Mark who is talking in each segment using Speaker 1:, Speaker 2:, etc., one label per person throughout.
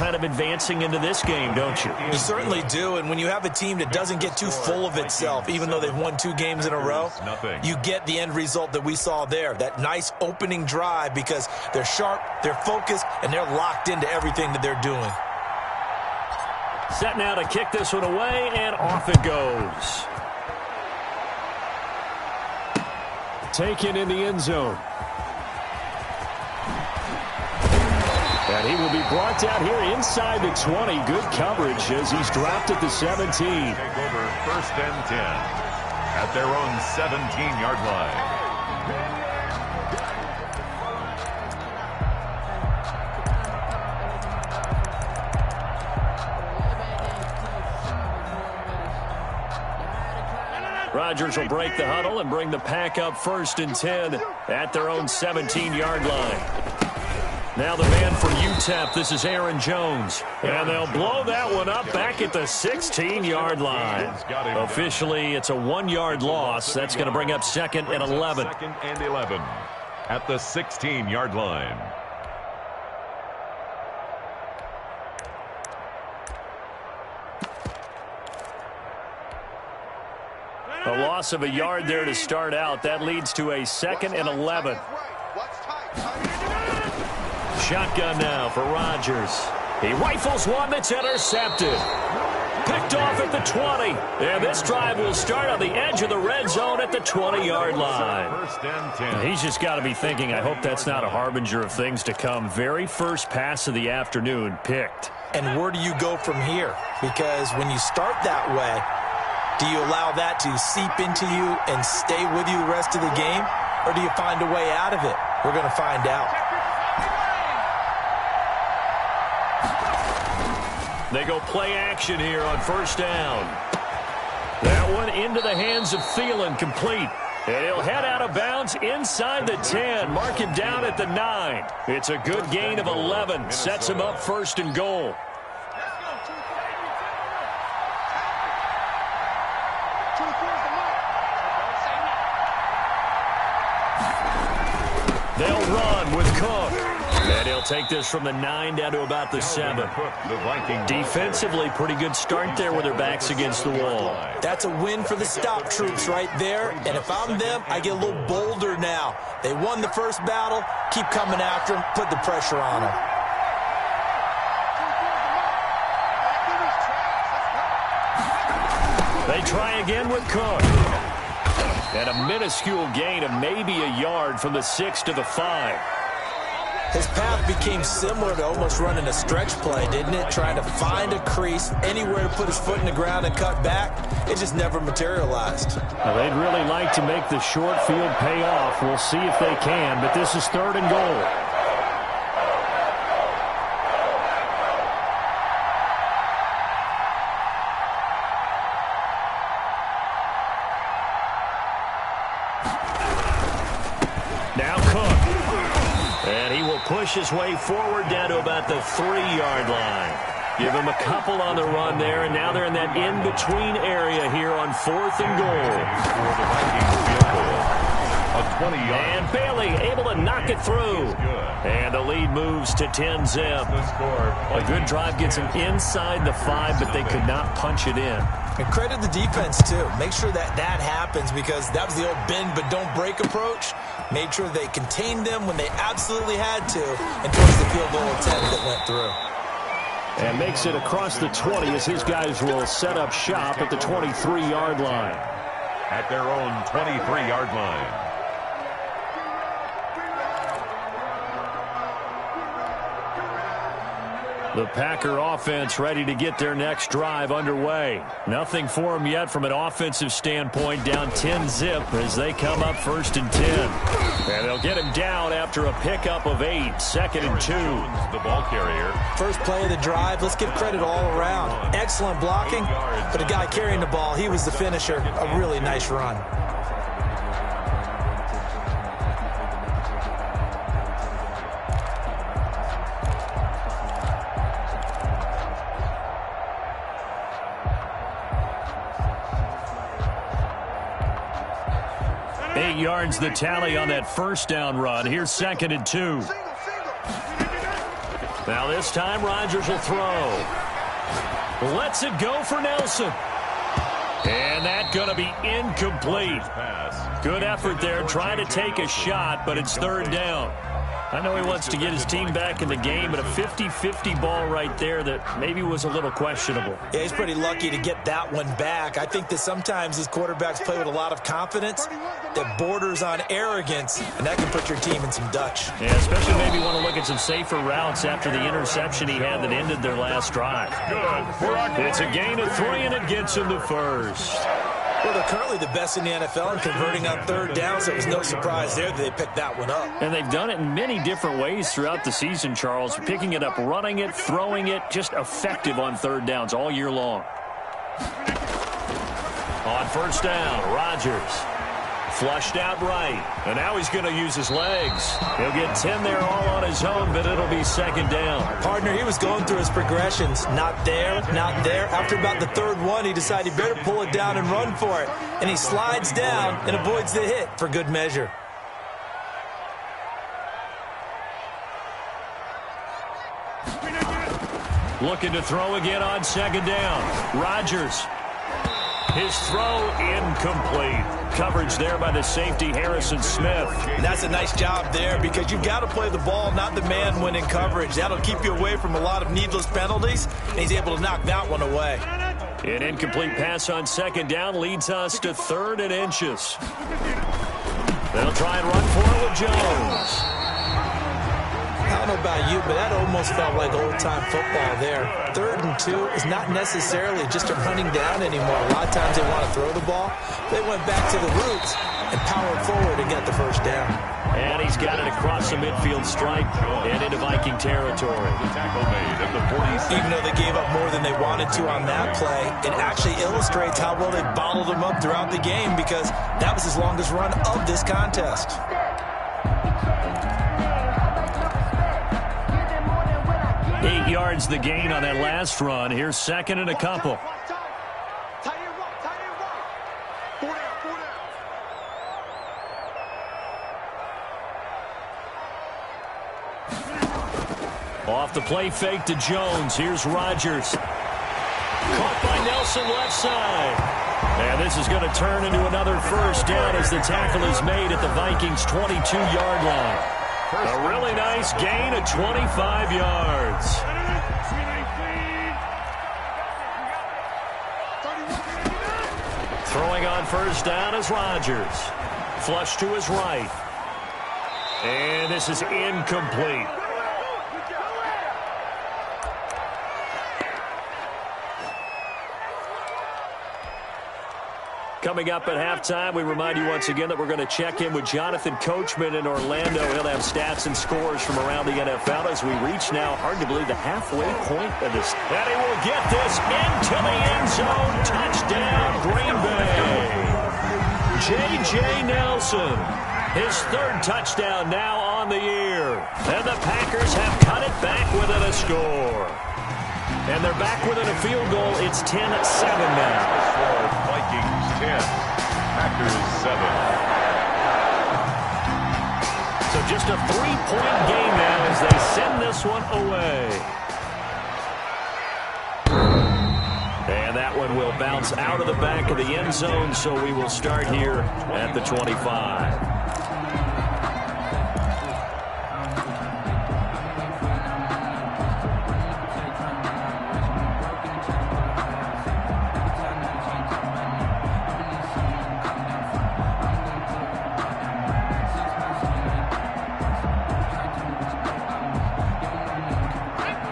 Speaker 1: kind of advancing into this game, don't you?
Speaker 2: You certainly do, and when you have a team that doesn't get too full of itself, even though they've won 2 games in a row, you get the end result that we saw there, that nice opening drive, because they're sharp, they're focused, and they're locked into everything that they're doing.
Speaker 1: Set now to kick this one away, and off it goes. Taken in the end zone. And he will be brought down here inside the 20. Good coverage as he's dropped at the 17.
Speaker 3: Take over 1st and 10 at their own 17-yard line.
Speaker 1: Rodgers will break the huddle and bring the pack up 1st and 10 at their own 17-yard line. Now the man from UTEP, this is Aaron Jones. And they'll blow that one up back at the 16-yard line. Officially, it's a 1-yard loss. That's going to bring up 2nd and 11.
Speaker 3: 2nd and 11 at the 16-yard line.
Speaker 1: A loss of a yard there to start out. That leads to a 2nd and 11. Shotgun now for Rodgers. He rifles one that's intercepted. Picked off at the 20. And this drive will start on the edge of the red zone at the 20-yard line.
Speaker 3: 1st and 10.
Speaker 1: He's just got to be thinking, I hope that's not a harbinger of things to come. Very first pass of the afternoon picked.
Speaker 2: And where do you go from here? Because when you start that way, do you allow that to seep into you and stay with you the rest of the game? Or do you find a way out of it? We're going to find out.
Speaker 1: They go play action here on 1st down. That one into the hands of Thielen, complete. And he'll head out of bounds inside the 10. Mark him down at the 9. It's a good gain of 11. Sets him up 1st and goal. They'll run with Cook. And he'll take this from the 9 down to about the 7. Defensively, pretty good start there with their backs against the wall.
Speaker 2: That's a win for the stop troops right there. And if I'm them, I get a little bolder now. They won the first battle. Keep coming after them. Put the pressure on them.
Speaker 1: They try again with Cook. And a minuscule gain of maybe a yard from the 6 to the 5.
Speaker 2: His path became similar to almost running a stretch play, didn't it? Trying to find a crease, anywhere to put his foot in the ground and cut back. It just never materialized.
Speaker 1: Well, they'd really like to make the short field pay off. We'll see if they can, but this is 3rd and goal. Push his way forward down to about the 3-yard line. Give him a couple on the run there, and now they're in that in-between area here on 4th and goal.
Speaker 3: For the Vikings field goal. A 20-yard.
Speaker 1: And Bailey able to knock it through. And the lead moves to 10-zip. A good drive gets them inside the 5, but they could not punch it in.
Speaker 2: And credit the defense, too. Make sure that happens, because that was the old bend but don't break approach. Made sure they contained them when they absolutely had to, and towards the field goal attempt that went through.
Speaker 1: And makes it across the 20 as his guys will set up shop at the 23-yard line.
Speaker 3: At their own 23-yard line.
Speaker 1: The Packer offense ready to get their next drive underway. Nothing for them yet from an offensive standpoint, down 10-zip as they come up 1st and 10. And they'll get him down after a pickup of 8, 2nd and 2.
Speaker 3: The ball carrier.
Speaker 2: First play of the drive, let's give credit all around. Excellent blocking, but the guy carrying the ball, he was the finisher. A really nice run.
Speaker 1: Yards the tally on that 1st down run. Here's 2nd and 2. Now this time Rodgers will throw. Lets it go for Nelson. And that's going to be incomplete. Good effort there, trying to take a shot, but it's third down. I know he wants to get his team back in the game, but a 50-50 ball right there that maybe was a little questionable.
Speaker 2: Yeah, he's pretty lucky to get that one back. I think that sometimes these quarterbacks play with a lot of confidence that borders on arrogance, and that can put your team in some Dutch.
Speaker 1: Yeah, especially maybe want to look at some safer routes after the interception he had that ended their last drive. It's a gain of 3, and it gets him the first.
Speaker 2: Well, they're currently the best in the NFL in converting on third down, so it was no surprise there that they picked that one up.
Speaker 1: And they've done it in many different ways throughout the season, Charles. Picking it up, running it, throwing it, just effective on third downs all year long. On first down, Rodgers. Flushed out right. And now he's going to use his legs. He'll get 10 there all on his own, but it'll be second down.
Speaker 2: Partner, he was going through his progressions. Not there, not there. After about the third one, he decided he better pull it down and run for it. And he slides down and avoids the hit for good measure.
Speaker 1: Looking to throw again on second down. Rodgers. His throw incomplete. Coverage there by the safety, Harrison Smith.
Speaker 2: And that's a nice job there because you've got to play the ball, not the man when in coverage. That'll keep you away from a lot of needless penalties, and he's able to knock that one away.
Speaker 1: An incomplete pass on second down leads us to 3rd and inches. They'll try and run for it with Jones.
Speaker 2: I don't know about you, but that almost felt like old-time football there. 3rd and 2 is not necessarily just a running down anymore. A lot of times they want to throw the ball. They went back to the roots and powered forward and got the first down.
Speaker 1: And he's got it across the midfield stripe and into Viking territory.
Speaker 2: Even though they gave up more than they wanted to on that play, it actually illustrates how well they bottled them up throughout the game because that was his longest run of this contest.
Speaker 1: Eight yards the gain on that last run. Here's second and a couple. Off the play fake to Jones. Here's Rodgers. Caught by Nelson left side. And this is going to turn into another first down as the tackle is made at the Vikings' 22-yard line. A really nice gain of 25 yards. Throwing on first down is Rodgers. Flush to his right. And this is incomplete. Coming up at halftime, we remind you once again that we're going to check in with Jonathan Coachman in Orlando. He'll have stats and scores from around the NFL as we reach now, hard to believe, the halfway point of this. And he will get this into the end zone. Touchdown, Green Bay. J.J. Nelson, his 3rd touchdown now on the year. And the Packers have cut it back within a score. And they're back within a field goal. It's 10-7 now.
Speaker 3: Vikings 10, Packers 7.
Speaker 1: So just a 3-point game now as they send this one away. And that one will bounce out of the back of the end zone, so we will start here at the 25.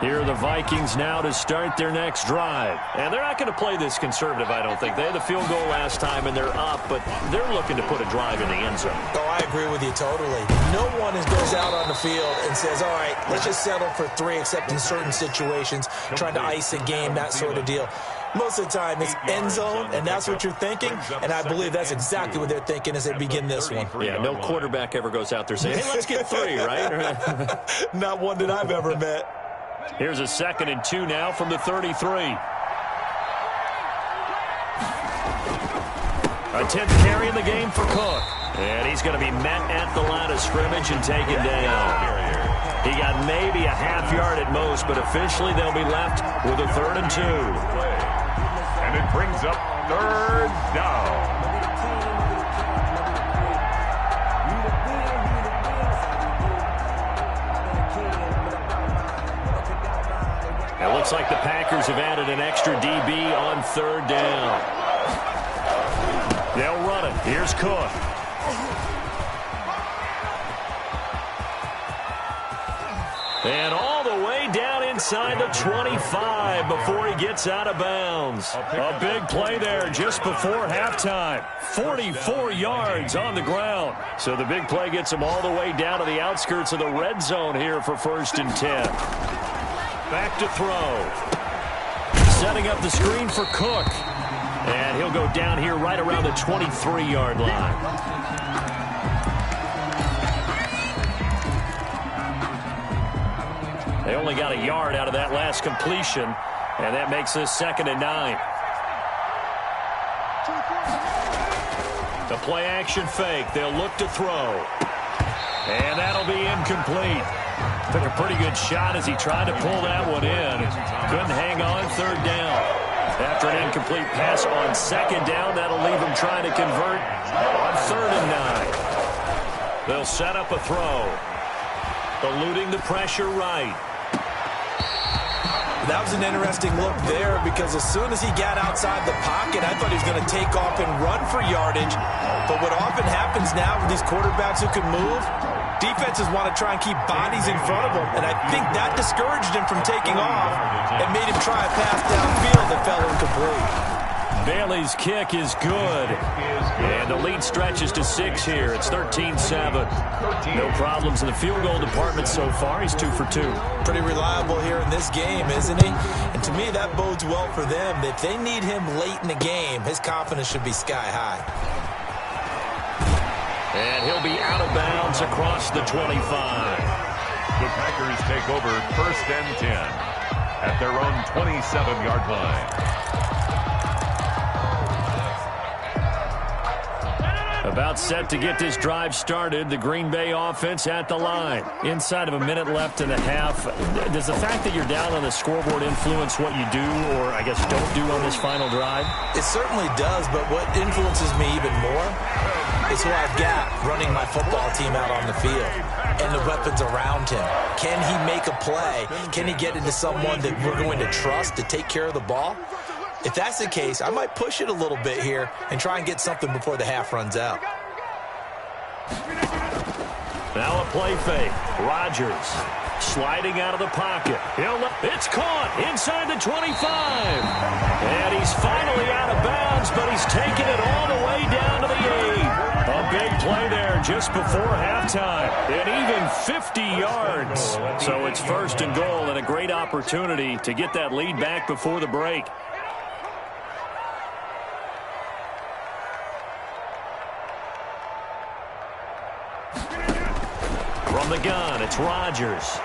Speaker 1: Here are the Vikings now to start their next drive. And they're not going to play this conservative, I don't think. They had the field goal last time, and they're up, but they're looking to put a drive in the end zone.
Speaker 2: Oh, I agree with you totally. No one goes out on the field and says, all right, let's just settle for 3, except in certain situations, trying to ice a game, that sort of deal. Most of the time, it's end zone, and that's what you're thinking, and I believe that's exactly what they're thinking as they begin this one.
Speaker 1: Yeah, no quarterback ever goes out there saying, hey, let's get 3, right?
Speaker 2: Not one that I've ever met.
Speaker 1: Here's a 2nd and 2 now from the 33. A 10th carry in the game for Cook. And he's going to be met at the line of scrimmage and taken down. He got maybe a half yard at most, but officially they'll be left with a 3rd and 2.
Speaker 3: And it brings up 3rd down.
Speaker 1: It looks like the Packers have added an extra DB on 3rd down. They'll run it. Here's Cook. And all the way down inside the 25 before he gets out of bounds. A big play there just before halftime. 44 yards on the ground. So the big play gets him all the way down to the outskirts of the red zone here for 1st and 10. Back to throw. Setting up the screen for Cook. And he'll go down here right around the 23-yard line. They only got a yard out of that last completion, and that makes this 2nd and 9. The play-action fake. They'll look to throw. And that'll be incomplete. Took a pretty good shot as he tried to pull that one in. Couldn't hang on 3rd down. After an incomplete pass on 2nd down, that'll leave him trying to convert on 3rd and 9. They'll set up a throw. Eluding the pressure right.
Speaker 2: That was an interesting look there because as soon as he got outside the pocket, I thought he was going to take off and run for yardage. But what often happens now with these quarterbacks who can move, defenses want to try and keep bodies in front of them. And I think that discouraged him from taking off and made him try a pass downfield that fell incomplete.
Speaker 1: Bailey's kick is good. And the lead stretches to 6 here. It's 13-7. No problems in the field goal department so far. He's 2 for 2.
Speaker 2: Pretty reliable here in this game, isn't he? And to me, that bodes well for them. If they need him late in the game, his confidence should be sky high.
Speaker 1: And he'll be out of bounds across the 25.
Speaker 3: The Packers take over 1st and 10 at their own 27-yard line.
Speaker 1: About set to get this drive started. The Green Bay offense at the line. Inside of a minute left and a half. Does the fact that you're down on the scoreboard influence what you do or, I guess, don't do on this final drive?
Speaker 2: It certainly does, but what influences me even more is who I've got running my football team out on the field and the weapons around him. Can he make a play? Can he get into someone that we're going to trust to take care of the ball? If that's the case, I might push it a little bit here and try and get something before the half runs out.
Speaker 1: Now a play fake. Rodgers sliding out of the pocket. It's caught inside the 25. And he's finally out of bounds, but he's taken it all the way down to the 8. A big play there just before halftime. And even 50 yards. So it's 1st and goal and a great opportunity to get that lead back before the break. From the gun, it's Rodgers.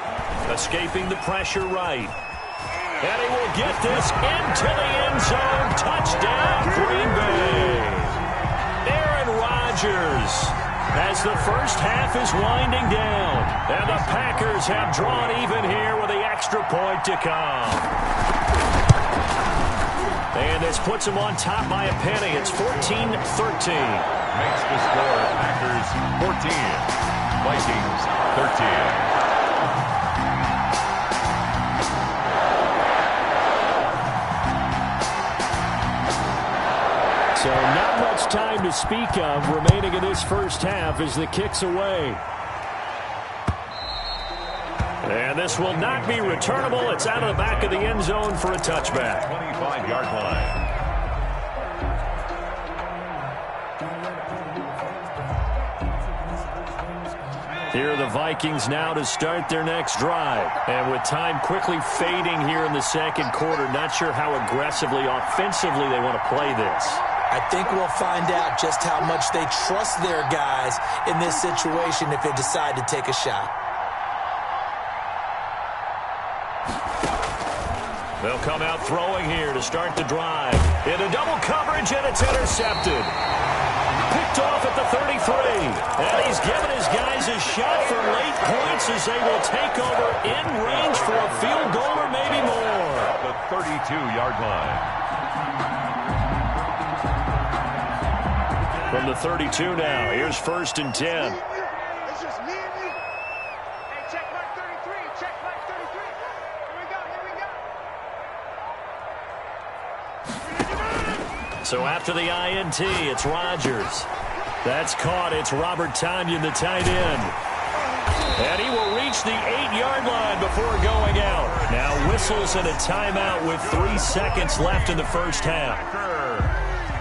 Speaker 1: Escaping the pressure right. And he will get this into the end zone. Touchdown, Green Bay. Aaron Rodgers as the first half is winding down. And the Packers have drawn even here with the extra point to come. And this puts them on top by a penny. It's 14-13.
Speaker 3: Makes the score Packers 14. Vikings 13.
Speaker 1: So not much time to speak of remaining in this first half as the kick's away. And this will not be returnable. It's out of the back of the end zone for a touchback.
Speaker 3: 25-yard line.
Speaker 1: Here are the Vikings now to start their next drive. And with time quickly fading here in the second quarter, not sure how aggressively, offensively they want to play this.
Speaker 2: I think we'll find out just how much they trust their guys in this situation if they decide to take a shot.
Speaker 1: They'll come out throwing here to start the drive. Into double coverage, and it's intercepted. picked off at the 33. And he's given his guys a shot for late points as they will take over in range for a field goal or maybe more.
Speaker 3: The 32-yard line.
Speaker 1: From the 32 now, here's 1st and 10.
Speaker 4: It's just me and you. Hey, check mark 33. Check mark 33. Here we go.
Speaker 1: So after the INT, it's Rodgers. That's caught. It's Robert Tonyan, the tight end. And he will reach the 8-yard line before going out. Now whistles and a timeout with 3 seconds left in the first half.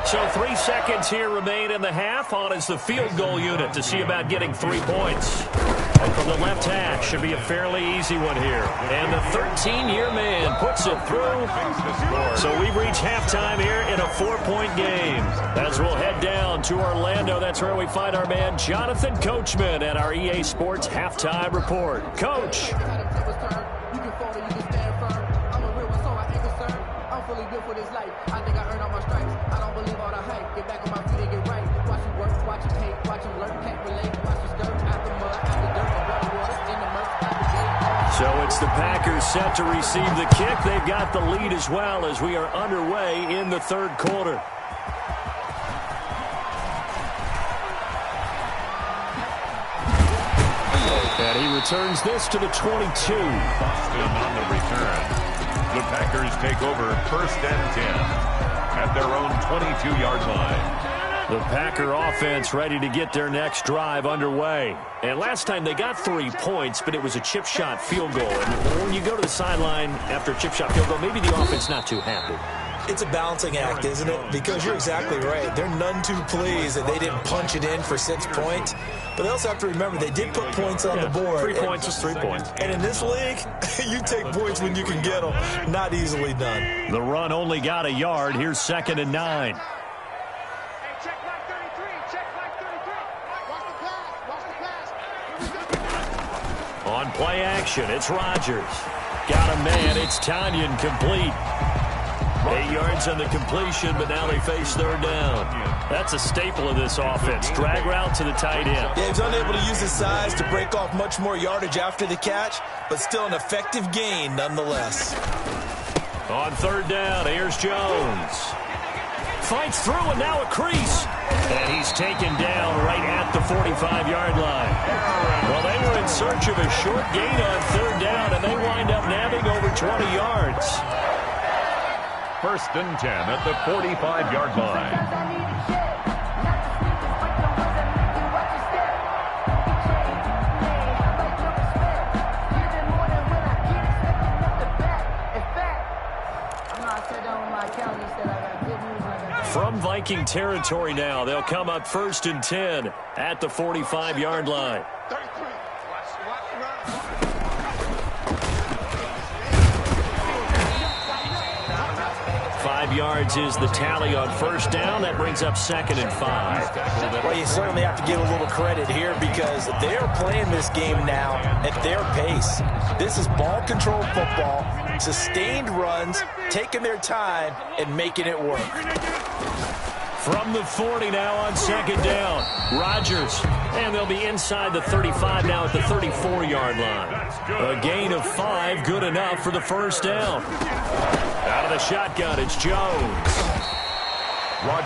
Speaker 1: So 3 seconds here remain in the half. On is the field goal unit to see about getting 3 points. And from the left hash, should be a fairly easy one here. And the 13-year man puts it through. So we've reached halftime here in a 4-point game. As we'll head down to Orlando, that's where we find our man Jonathan Coachman at our EA Sports Halftime Report. Coach. So it's the Packers set to receive the kick. They've got the lead as well as we are underway in the third quarter. And he returns this to the 22.
Speaker 3: Boston on the return. The Packers take over 1st and 10 at their own 22-yard line.
Speaker 1: The Packer offense ready to get their next drive underway. And last time they got 3 points, but it was a chip shot field goal. And when you go to the sideline after a chip shot field goal, maybe the offense not too happy.
Speaker 2: It's a balancing act, isn't it? Because you're exactly right. They're none too pleased that they didn't punch it in for 6 points. But they also have to remember they did put points on the board.
Speaker 1: 3 points is 3 points.
Speaker 2: And in this league, you take points when you can get them. Not easily done.
Speaker 1: The run only got a yard. Here's 2nd and 9. On play action, it's Rodgers. Got a man, it's Tonyan, complete. 8 yards on the completion, but now they face 3rd down. That's a staple of this offense. Drag route to the tight end.
Speaker 2: Yeah, he's unable to use his size to break off much more yardage after the catch, but still an effective gain nonetheless.
Speaker 1: On 3rd down, here's Jones. Fights through, and now a crease. And he's taken down right at the 45-yard line. Well, they were in search of a short gain on 3rd down, and they wind up nabbing over 20 yards.
Speaker 3: 1st and 10 at the 45-yard line.
Speaker 1: From Viking territory now, they'll come up 1st and 10 at the 45-yard line. 5 yards is the tally on 1st down. That brings up 2nd and 5.
Speaker 2: Well, you certainly have to give a little credit here because they are playing this game now at their pace. This is ball control football, sustained runs, taking their time, and making it work.
Speaker 1: From the 40 now on 2nd down. Rodgers. And they'll be inside the 35 now at the 34-yard line. A gain of 5, good enough for the 1st down. Out of the shotgun, it's Jones.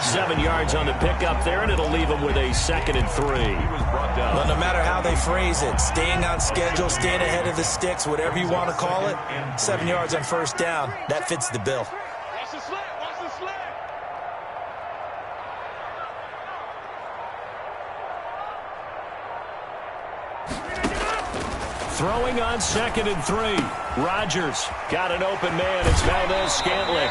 Speaker 1: 7 yards on the pickup there, and it'll leave him with a 2nd and 3.
Speaker 2: Well, no matter how they phrase it, staying on schedule, staying ahead of the sticks, whatever you want to call it, 7 yards on 1st down, that fits the bill.
Speaker 1: Throwing on 2nd and 3. Rodgers got an open man. It's Valdez-Scantling.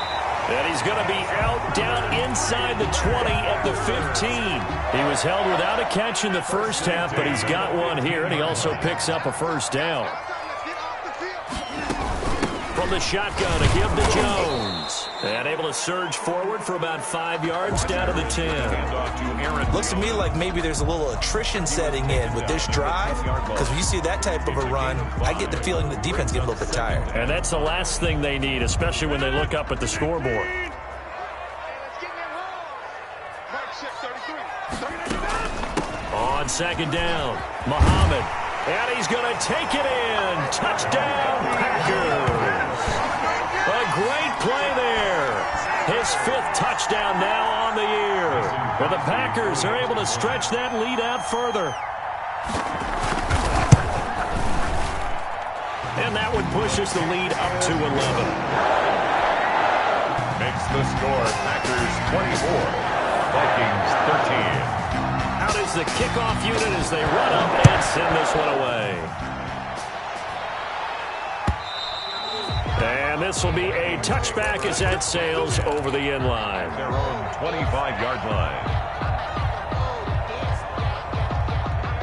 Speaker 1: And he's going to be out down inside the 20 at the 15. He was held without a catch in the first half, but he's got one here, and he also picks up a 1st down. From the shotgun, a give to Jones. And able to surge forward for about 5 yards down to the 10.
Speaker 2: Looks to me like maybe there's a little attrition setting in with this drive, because when you see that type of a run, I get the feeling the defense gets a little bit tired.
Speaker 1: And that's the last thing they need, especially when they look up at the scoreboard. On second down, Muhammad. And he's going to take it in. Touchdown, Packers. A great play there. His 5th touchdown now on the year. And the Packers are able to stretch that lead out further. And that would push us the lead up to 11.
Speaker 3: Makes the score Packers 24, Vikings 13.
Speaker 1: Out is the kickoff unit as they run up and send this one away. And this will be a touchback as that sails over the end line.
Speaker 3: Their own 25-yard line.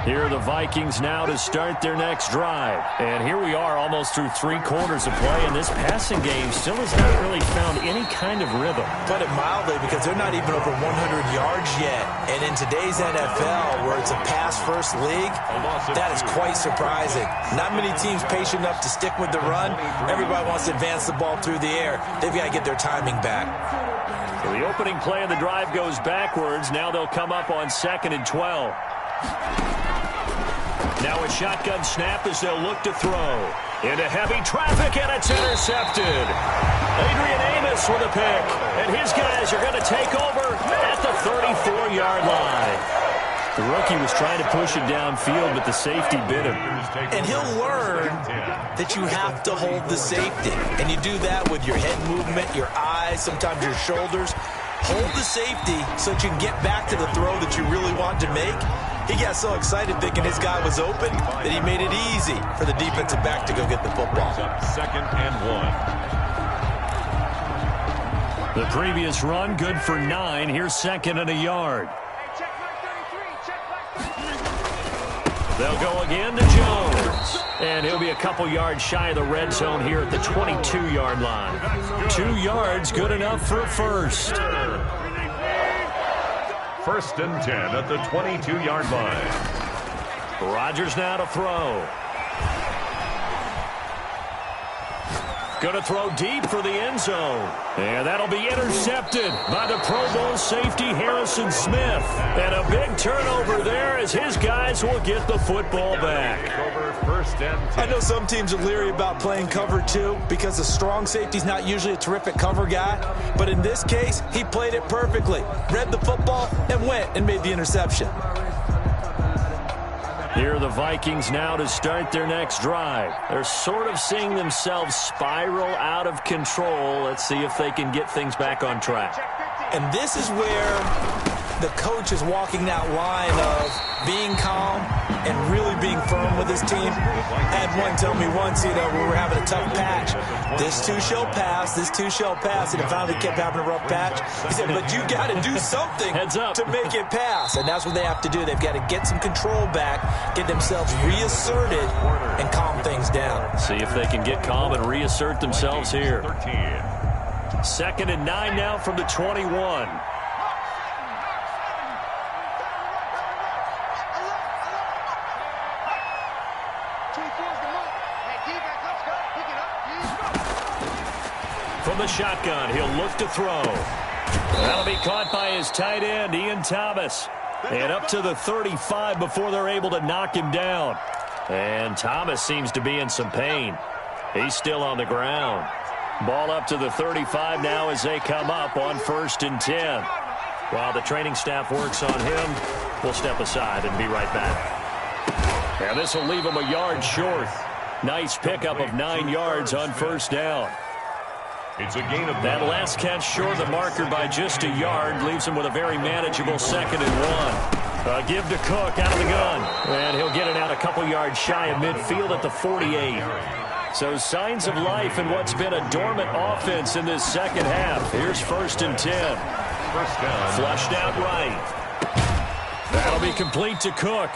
Speaker 1: Here are the Vikings now to start their next drive. And here we are almost through 3 quarters of play, and this passing game still has not really found any kind of rhythm.
Speaker 2: Put it mildly, because they're not even over 100 yards yet. And in today's NFL, where it's a pass-first league, that is quite surprising. Not many teams patient enough to stick with the run. Everybody wants to advance the ball through the air. They've got to get their timing back.
Speaker 1: So the opening play of the drive goes backwards. Now they'll come up on 2nd and 12. Now a shotgun snap as they'll look to throw. Into heavy traffic, and it's intercepted. Adrian Amos with a pick. And his guys are going to take over at the 34-yard line. The rookie was trying to push it downfield, but the safety bit him.
Speaker 2: And he'll learn that you have to hold the safety. And you do that with your head movement, your eyes, sometimes your shoulders. Hold the safety so that you can get back to the throw that you really want to make. He got so excited thinking his guy was open that he made it easy for the defensive back to go get the football.
Speaker 3: 2nd and 1.
Speaker 1: The previous run good for 9. Here's 2nd and a yard. They'll go again to Jones. And he'll be a couple yards shy of the red zone here at the 22-yard line. 2 yards, good enough for a first.
Speaker 3: 1st and 10 at the 22-yard line.
Speaker 1: Rodgers now to throw. Going to throw deep for the end zone. And that'll be intercepted by the Pro Bowl safety Harrison Smith. And a big turnover there as his guys will get the football back.
Speaker 3: 1st and 10.
Speaker 2: I know some teams are leery about playing cover 2 because the strong safety's not usually a terrific cover guy. But in this case, he played it perfectly. Read the football and went and made the interception.
Speaker 1: Here are the Vikings now to start their next drive. They're sort of seeing themselves spiral out of control. Let's see if they can get things back on track.
Speaker 2: And this is where the coach is walking that line of being calm and really being firm with his team. I had one tell me once, we were having a tough patch. This too shall pass, this too shall pass. And it finally kept having a rough patch. He said, but you got to do something to make it pass. And that's what they have to do. They've got to get some control back, get themselves reasserted, and calm things down.
Speaker 1: See if they can get calm and reassert themselves here.
Speaker 3: 13.
Speaker 1: 2nd and 9 now from the 21. From the shotgun, he'll look to throw. That'll be caught by his tight end, Ian Thomas. And up to the 35 before they're able to knock him down. And Thomas seems to be in some pain. He's still on the ground. Ball up to the 35 now as they come up on 1st and 10. While the training staff works on him, we'll step aside and be right back. And this will leave him a yard short. Nice pickup of 9 yards on 1st down.
Speaker 3: It's a gain of
Speaker 1: that last catch short of the marker by just a yard leaves him with a very manageable 2nd and 1. A give to Cook out of the gun. And he'll get it out a couple yards shy of midfield at the 48. So signs of life in what's been a dormant offense in this second half. Here's 1st and 10.
Speaker 3: 1st down.
Speaker 1: Flushed out right. That'll be complete to Cook.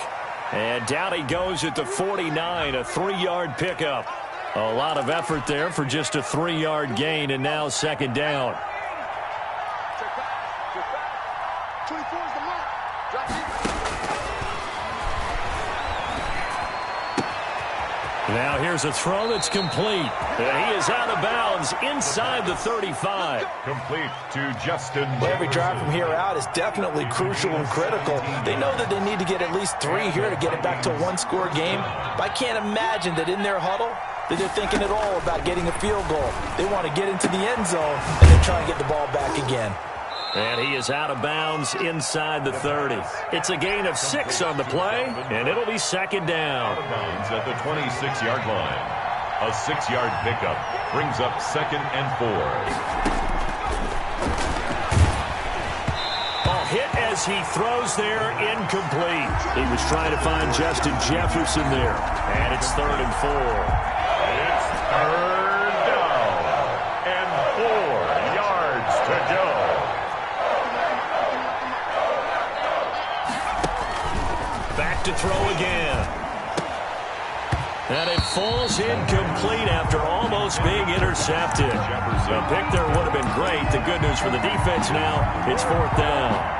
Speaker 1: And down he goes at the 49, a 3-yard pickup. A lot of effort there for just a 3-yard gain, and now 2nd down. Now here's a throw that's complete. He is out of bounds inside the 35.
Speaker 3: Complete to Justin.
Speaker 2: Well, every drive from here out is definitely crucial and critical. They know that they need to get at least 3 here to get it back to a one-score game. But I can't imagine that in their huddle that they're thinking at all about getting a field goal. They want to get into the end zone and then try and get the ball back again.
Speaker 1: And he is out of bounds inside the 30. It's a gain of 6 on the play, and it'll be second down.
Speaker 3: Out of bounds at the 26-yard line. A 6-yard pickup brings up 2nd and 4.
Speaker 1: Hit as he throws there, incomplete. He was trying to find Justin Jefferson there. And it's 3rd and 4.
Speaker 3: It's 3rd down and 4 yards to go.
Speaker 1: Back to throw again. And it falls incomplete after almost being intercepted. The pick there would have been great. The good news for the defense now, it's 4th down.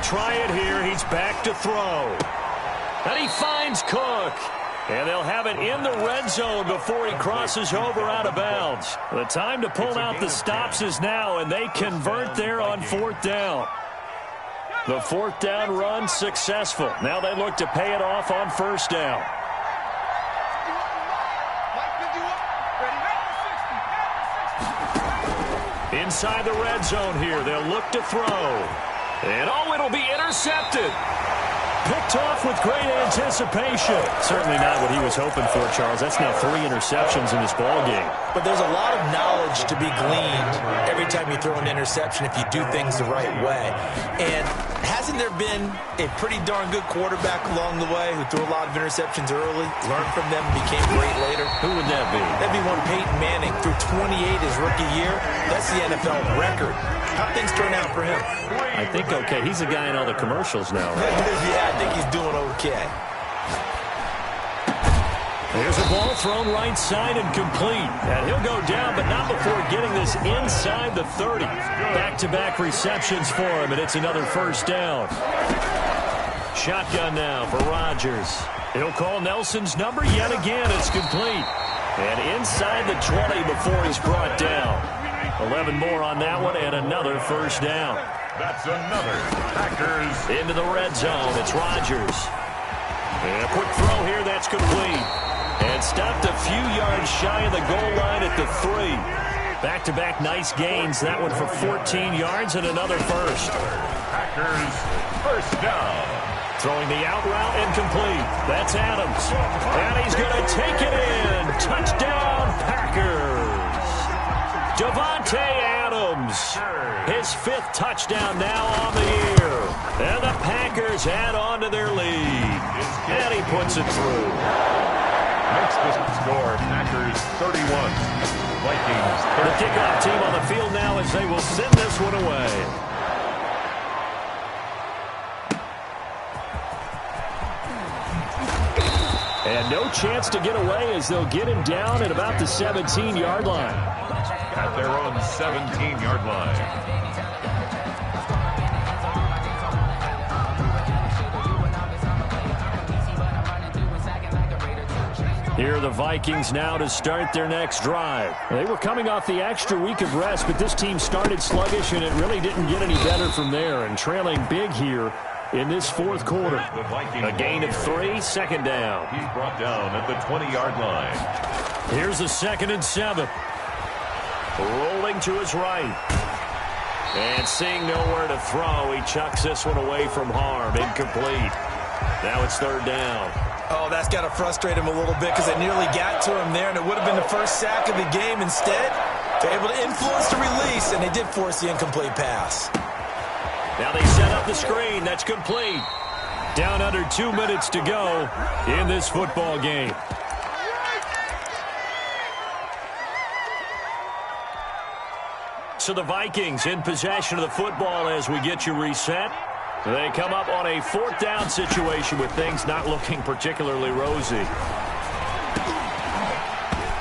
Speaker 1: Try it here. He's back to throw. And he finds Cook. And they'll have it in the red zone before he crosses over out of bounds. The time to pull out the stops is now, and they convert there on 4th down. The 4th down run successful. Now they look to pay it off on 1st down. Inside the red zone here. They'll look to throw. And it'll be intercepted. Picked off with great anticipation. Certainly not what he was hoping for, Charles. That's now 3 interceptions in this ballgame.
Speaker 2: But there's a lot of knowledge to be gleaned every time you throw an interception if you do things the right way. And hasn't there been a pretty darn good quarterback along the way who threw a lot of interceptions early, learned from them, and became great later?
Speaker 1: Who would that be?
Speaker 2: That'd be one Peyton Manning. Threw 28 his rookie year. That's the NFL record. How'd things turn out for him?
Speaker 1: I think okay. He's a guy in all the commercials now, right?
Speaker 2: Yeah, I think he's doing okay.
Speaker 1: There's a ball thrown right side and complete. And he'll go down, but not before getting this inside the 30. Back-to-back receptions for him, and it's another 1st down. Shotgun now for Rodgers. He'll call Nelson's number yet again. It's complete. And inside the 20 before he's brought down. 11 more on that one, and another 1st down.
Speaker 3: That's another Packers.
Speaker 1: Into the red zone. It's Rodgers. And a quick throw here. That's complete. And stopped a few yards shy of the goal line at the 3. Back-to-back nice gains. That one for 14 yards and another first.
Speaker 3: Packers 1st down.
Speaker 1: Throwing the out route and complete. That's Adams. And he's going to take it in. Touchdown, Packers. Davante Adams. His 5th touchdown now on the year. And the Packers add on to their lead. And he puts it through.
Speaker 3: Makes the score Packers 31. Vikings 30.
Speaker 1: The kickoff team on the field now as they will send this one away. And no chance to get away as they'll get him down at about the 17-yard line.
Speaker 3: At their own 17-yard line.
Speaker 1: Here are the Vikings now to start their next drive. They were coming off the extra week of rest, but this team started sluggish, and it really didn't get any better from there. And trailing big here in this 4th quarter. A gain of 3, 2nd down.
Speaker 3: He's brought down at the 20-yard line.
Speaker 1: Here's a 2nd and 7. Rolling to his right. And seeing nowhere to throw, he chucks this one away from harm. Incomplete. Now it's 3rd down.
Speaker 2: Oh, that's got to frustrate him a little bit because they nearly got to him there, and it would have been the first sack of the game. Instead, they're able to influence the release, and they did force the incomplete pass.
Speaker 1: Now they set up the screen. That's complete. Down under 2 minutes to go in this football game. So the Vikings in possession of the football as we get you reset. They come up on a 4th down situation with things not looking particularly rosy.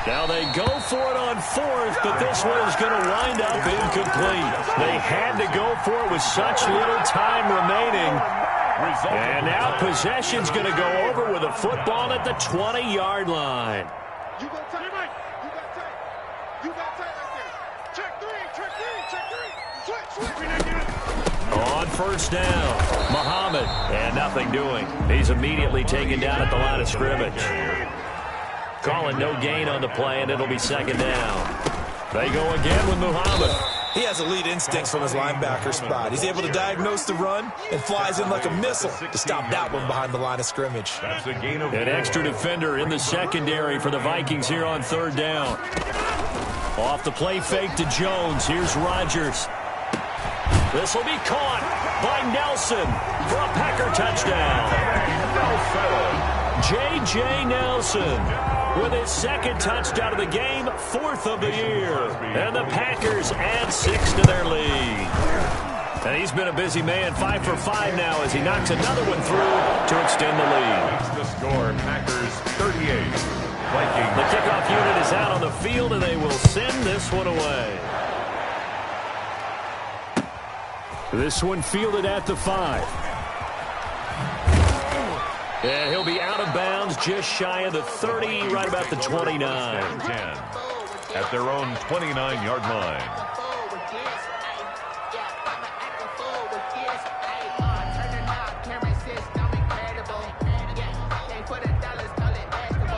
Speaker 1: Now they go for it on 4th, but this one is going to wind up incomplete. They had to go for it with such little time remaining. And now possession's going to go over with a football at the 20-yard line.
Speaker 4: You got tight, Mike. You got tight. You got tight right there. Check three, check three, check three. Switch.
Speaker 1: On 1st down, Muhammad, and nothing doing. He's immediately taken down at the line of scrimmage. Calling no gain on the play, and it'll be 2nd down. They go again with Muhammad.
Speaker 2: He has elite instincts from his linebacker spot. He's able to diagnose the run and flies in like a missile to stop that one behind the line of scrimmage.
Speaker 3: That's a gain of
Speaker 1: An extra defender in the secondary for the Vikings here on 3rd down. Off the play fake to Jones. Here's Rodgers. This will be caught by Nelson for a Packer touchdown. J.J. Nelson with his 2nd touchdown of the game, 4th of the year. And the Packers add 6 to their lead. And he's been a busy man, 5 for 5 now as he knocks another one through to extend the lead.
Speaker 3: That's the score, Packers 38. Vikings.
Speaker 1: The kickoff unit is out on the field, and they will send this one away. This one fielded at the 5. And he'll be out of bounds just shy of the 30, right about the 29.
Speaker 3: 10 at their own 29-yard line.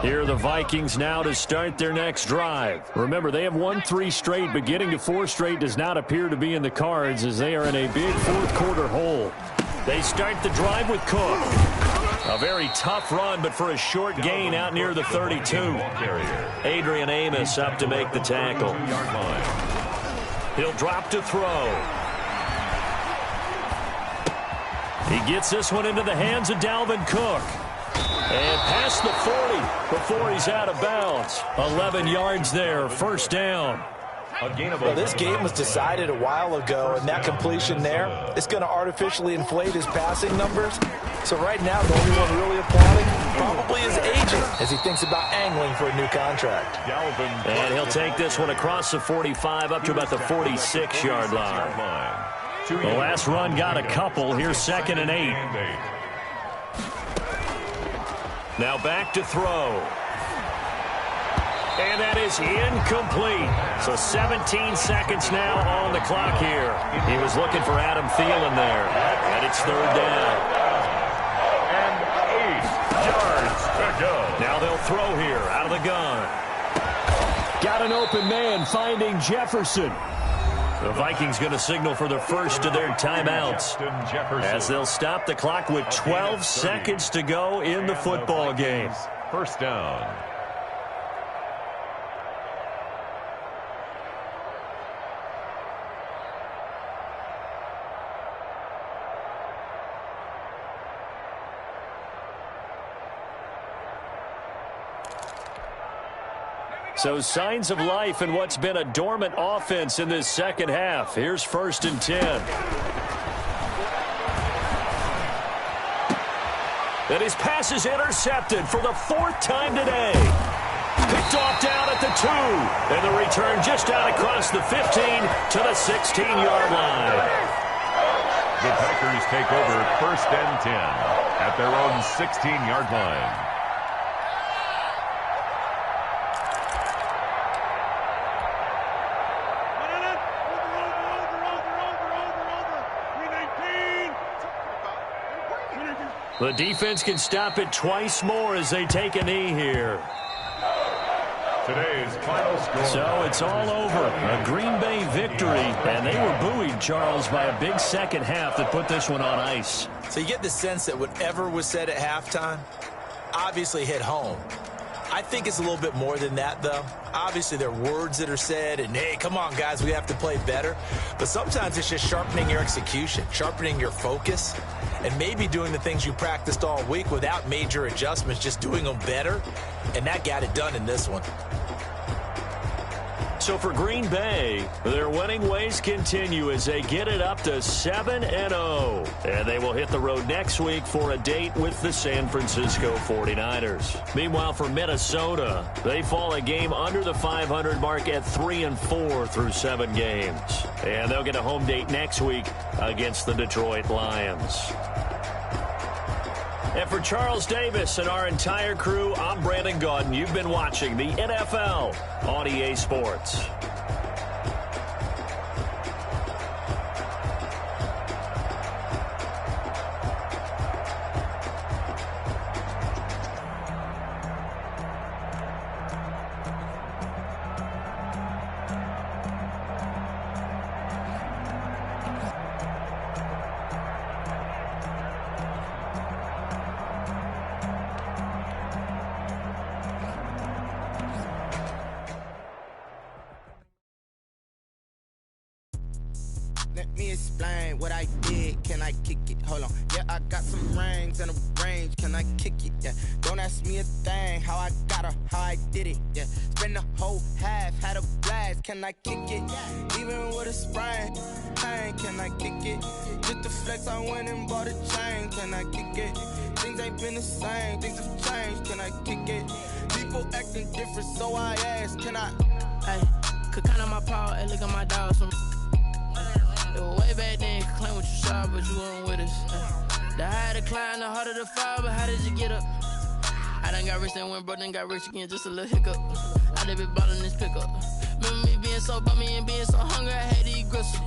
Speaker 1: Here are the Vikings now to start their next drive. Remember, they have won 3 straight, but getting to 4 straight does not appear to be in the cards as they are in a big 4th quarter hole. They start the drive with Cook. A very tough run, but for a short gain out near the 32. Adrian Amos up to make the tackle. He'll drop to throw. He gets this one into the hands of Dalvin Cook. And past the 40 before he's out of bounds. 11 yards there, 1st down.
Speaker 2: Well, this game was decided a while ago, and that completion there is going to artificially inflate his passing numbers. So right now, the only one really applauding probably his agent as he thinks about angling for a new contract.
Speaker 1: And he'll take this one across the 45 up to about the 46-yard line. The last run got a couple. Here's 2nd and 8. Now back to throw. And that is incomplete. So 17 seconds now on the clock here. He was looking for Adam Thielen there. And it's 3rd down.
Speaker 3: And 8 yards to go.
Speaker 1: Now they'll throw here out of the gun. Got an open man finding Jefferson. The Vikings going to signal for the first of their timeouts as they'll stop the clock with 12 seconds to go in the football game.
Speaker 3: 1st down.
Speaker 1: So signs of life in what's been a dormant offense in this 2nd half. Here's 1st and 10. And his pass is intercepted for the 4th time today. Picked off down at the 2. And the return just out across the 15 to the 16-yard line.
Speaker 3: The Packers take over 1st and 10 at their own 16-yard line.
Speaker 1: The defense can stop it twice more as they take a knee here.
Speaker 3: Today's final score.
Speaker 1: So it's all over. A Green Bay victory, and they were buoyed, Charles, by a big 2nd half that put this one on ice.
Speaker 2: So you get the sense that whatever was said at halftime obviously hit home. I think it's a little bit more than that, though. Obviously, there are words that are said, and, hey, come on, guys, we have to play better. But sometimes it's just sharpening your execution, sharpening your focus, and maybe doing the things you practiced all week without major adjustments, just doing them better. And that got it done in this one.
Speaker 1: So for Green Bay, their winning ways continue as they get it up to 7-0. And they will hit the road next week for a date with the San Francisco 49ers. Meanwhile, for Minnesota, they fall a game under the 500 mark at 3-4 through 7 games. And they'll get a home date next week against the Detroit Lions. And for Charles Davis and our entire crew, I'm Brandon Gaudin. You've been watching the NFL on EA Sports.
Speaker 5: Let me explain what I did. Can I kick it? Hold on. Yeah, I got some rings and a range. Can I kick it? Yeah. Don't ask me a thing. How I got her, how I did it. Yeah. Spend the whole half, had a blast. Can I kick it? Even with a sprain. Pain, can I kick it? Just the flex, I went and bought a chain. Can I kick it? Things ain't been the same. Things have changed. Can I kick it? People acting different, so I ask. Can I?
Speaker 6: Hey, could count on my power. Hey, look at my dogs. Way back then, you could claim what you saw, but you weren't with us. The higher the climb, the harder the fall, but how did you get up? I done got rich, then went broke, then got rich again, just a little hiccup. I done been ballin' this pickup. Remember me being so bummy and being so hungry, I had to eat gristle.